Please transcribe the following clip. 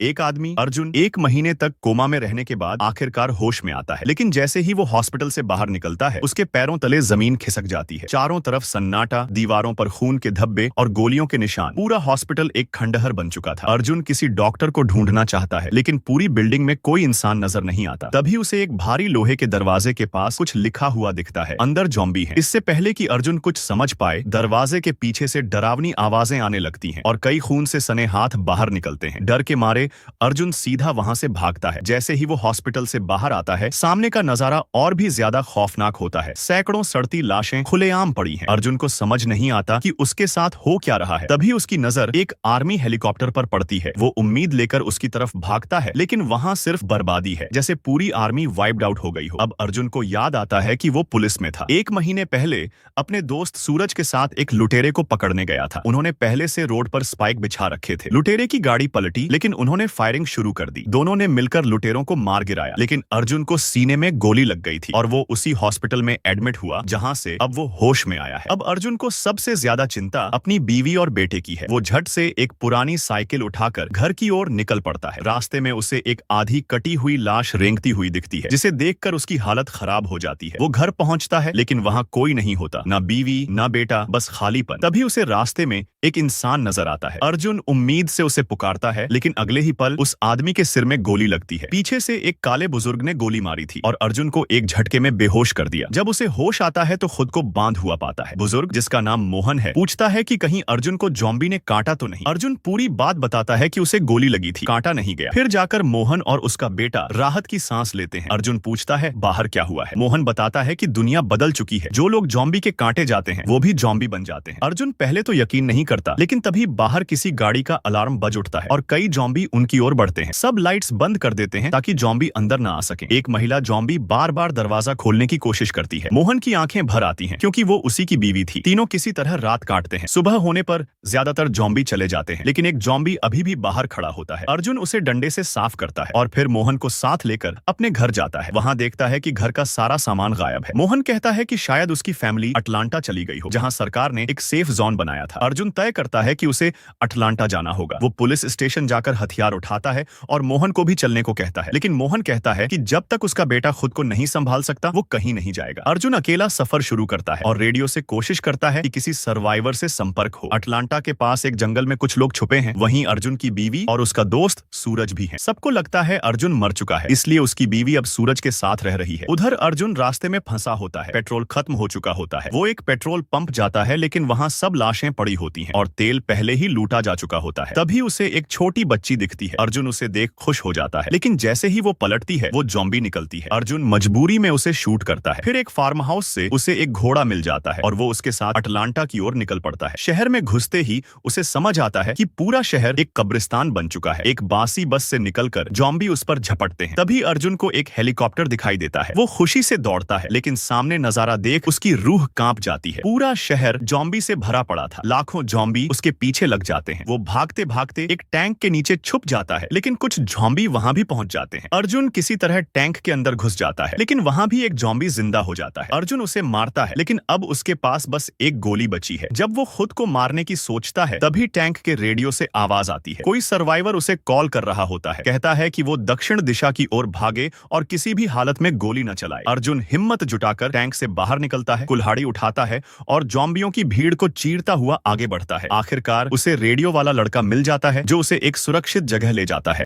एक आदमी अर्जुन 1 महीने तक कोमा में रहने के बाद आखिरकार होश में आता है, लेकिन जैसे ही वो हॉस्पिटल से बाहर निकलता है उसके पैरों तले जमीन खिसक जाती है। चारों तरफ सन्नाटा, दीवारों पर खून के धब्बे और गोलियों के निशान। पूरा हॉस्पिटल एक खंडहर बन चुका था। अर्जुन किसी डॉक्टर को ढूंढना चाहता है, लेकिन पूरी बिल्डिंग में कोई इंसान नजर नहीं आता। तभी उसे एक भारी लोहे के दरवाजे के पास कुछ लिखा हुआ दिखता है, अंदर ज़ॉम्बी है। इससे पहले कि अर्जुन कुछ समझ पाए, दरवाजे के पीछे से डरावनी आवाजें आने लगती हैं और कई खून से सने हाथ बाहर निकलते हैं। डर के मारे अर्जुन सीधा वहां से भागता है। जैसे ही वो हॉस्पिटल से बाहर आता है, सामने का नजारा और भी ज्यादा खौफनाक होता है। सैकड़ों सड़ती लाशें खुलेआम पड़ी हैं। अर्जुन को समझ नहीं आता कि उसके साथ हो क्या रहा है। तभी उसकी नजर एक आर्मी हेलीकॉप्टर पर पड़ती है। वो उम्मीद लेकर उसकी तरफ भागता है, लेकिन वहां सिर्फ बर्बादी है, जैसे पूरी आर्मी वाइप्ड आउट हो गई हो। अब अर्जुन को याद आता है कि वो पुलिस में था। 1 महीने पहले अपने दोस्त सूरज के साथ एक लुटेरे को पकड़ने गया था। उन्होंने पहले से रोड पर स्पाइक बिछा रखे थे। लुटेरे की गाड़ी पलटी, लेकिन उन्होंने फायरिंग शुरू कर दी। दोनों ने मिलकर लुटेरों को मार गिराया, लेकिन अर्जुन को सीने में गोली लग गई थी और वो उसी हॉस्पिटल में एडमिट हुआ जहां से अब वो होश में आया है। अब अर्जुन को सबसे ज्यादा चिंता अपनी बीवी और बेटे की है। वो झट से एक पुरानी साइकिल उठाकर घर की ओर निकल पड़ता है। रास्ते में उसे एक आधी कटी हुई लाश रेंगती हुई दिखती है, जिसे देखकर उसकी हालत खराब हो जाती है। वो घर पहुंचता है, लेकिन वहां कोई नहीं होता, ना बीवी ना बेटा, बस खालीपन। तभी उसे रास्ते में एक इंसान नजर आता है। अर्जुन उम्मीद से उसे पुकारता है, लेकिन अगले ही पल उस आदमी के सिर में गोली लगती है। पीछे से एक काले बुजुर्ग ने गोली मारी थी और अर्जुन को एक झटके में बेहोश कर दिया। जब उसे होश आता है तो खुद को बांध हुआ पाता है। बुजुर्ग, जिसका नाम मोहन है, पूछता है कि कहीं अर्जुन को ज़ॉम्बी ने काटा तो नहीं। अर्जुन पूरी बात बताता है कि उसे गोली लगी थी, काटा नहीं गया। फिर जाकर मोहन और उसका बेटा राहत की सांस लेते हैं। अर्जुन पूछता है, बाहर क्या हुआ है? मोहन बताता है कि दुनिया बदल चुकी है। जो लोग ज़ॉम्बी के कांटे जाते हैं वो भी ज़ॉम्बी बन जाते हैं। अर्जुन पहले तो यकीन नहीं करता, लेकिन तभी बाहर किसी गाड़ी का अलार्म बज उठता है और कई ज़ॉम्बी उनकी ओर बढ़ते हैं। सब लाइट्स बंद कर देते हैं ताकि ज़ॉम्बी अंदर ना आ सके। एक महिला ज़ॉम्बी बार बार दरवाजा खोलने की कोशिश करती है। मोहन की आंखें भर आती हैं, क्योंकि वो उसी की बीवी थी। तीनों किसी तरह रात काटते हैं। सुबह होने पर ज्यादातर ज़ॉम्बी चले जाते हैं, लेकिन एक ज़ॉम्बी अभी भी बाहर खड़ा होता है। अर्जुन उसे डंडे से साफ करता है और फिर मोहन को साथ लेकर अपने घर जाता है। वहां देखता है कि घर का सारा सामान गायब है। मोहन कहता है कि शायद उसकी फैमिली अटलांटा चली गई हो, जहां सरकार ने एक सेफ जोन बनाया था। अर्जुन तय करता है कि उसे अटलांटा जाना होगा। वो पुलिस स्टेशन जाकर हथियार उठाता है और मोहन को भी चलने को कहता है, लेकिन मोहन कहता है कि जब तक उसका बेटा खुद को नहीं संभाल सकता वो कहीं नहीं जाएगा। अर्जुन अकेला सफर शुरू करता है और रेडियो से कोशिश करता है कि किसी सर्वाइवर से संपर्क हो। अटलांटा के पास एक जंगल में कुछ लोग छुपे हैं। वहीं अर्जुन की बीवी और उसका दोस्त सूरज भी है। सबको लगता है अर्जुन मर चुका है, इसलिए उसकी बीवी अब सूरज के साथ रह रही है। उधर अर्जुन रास्ते में फंसा होता है। पेट्रोल खत्म हो चुका होता है। वो एक पेट्रोल पंप जाता है, लेकिन वहां सब लाशें पड़ी होती हैं और तेल पहले ही लूटा जा चुका होता है। तभी उसे एक छोटी बच्ची दिखती है। अर्जुन उसे देख खुश हो जाता है, लेकिन जैसे ही वो पलटती है वो ज़ॉम्बी निकलती है। अर्जुन मजबूरी में उसे शूट करता है। फिर एक फार्म हाउस से उसे एक घोड़ा मिल जाता है और वो उसके साथ अटलांटा की ओर निकल पड़ता है। शहर में घुसते ही उसे समझ आता है कि पूरा शहर एक कब्रिस्तान बन चुका है। एक बासी बस से निकलकर ज़ॉम्बी उस पर झपटते हैं। तभी अर्जुन को एक हेलीकॉप्टर दिखाई देता है। वो खुशी से दौड़ता है, लेकिन सामने नजारा देख उसकी रूह कांप जाती है। पूरा शहर ज़ॉम्बी से भरा पड़ा था। लाखों ज़ॉम्बी उसके पीछे लग जाते हैं। वो भागते भागते एक टैंक के नीचे छुप जाता है, लेकिन कुछ ज़ॉम्बी वहां भी पहुंच जाते हैं। अर्जुन किसी तरह टैंक के अंदर घुस जाता है, लेकिन वहां भी एक ज़ॉम्बी जिंदा हो जाता है। अर्जुन उसे मारता है, लेकिन अब उसके पास बस एक गोली बची है। जब वो खुद को मारने की सोचता है, तभी टैंक के रेडियो से आवाज आती है। कोई सर्वाइवर उसे कॉल कर रहा होता है। कहता है कि वो दक्षिण दिशा की ओर भागे और किसी भी हालत में गोली न चलाए। अर्जुन हिम्मत जुटाकर टैंक से बाहर निकलता है, कुल्हाड़ी उठाता है और ज़ॉम्बियों की भीड़ को चीरता हुआ आगे बढ़ता है। आखिरकार उसे रेडियो वाला लड़का मिल जाता है, जो उसे एक सुरक्षित जगह ले जाता है।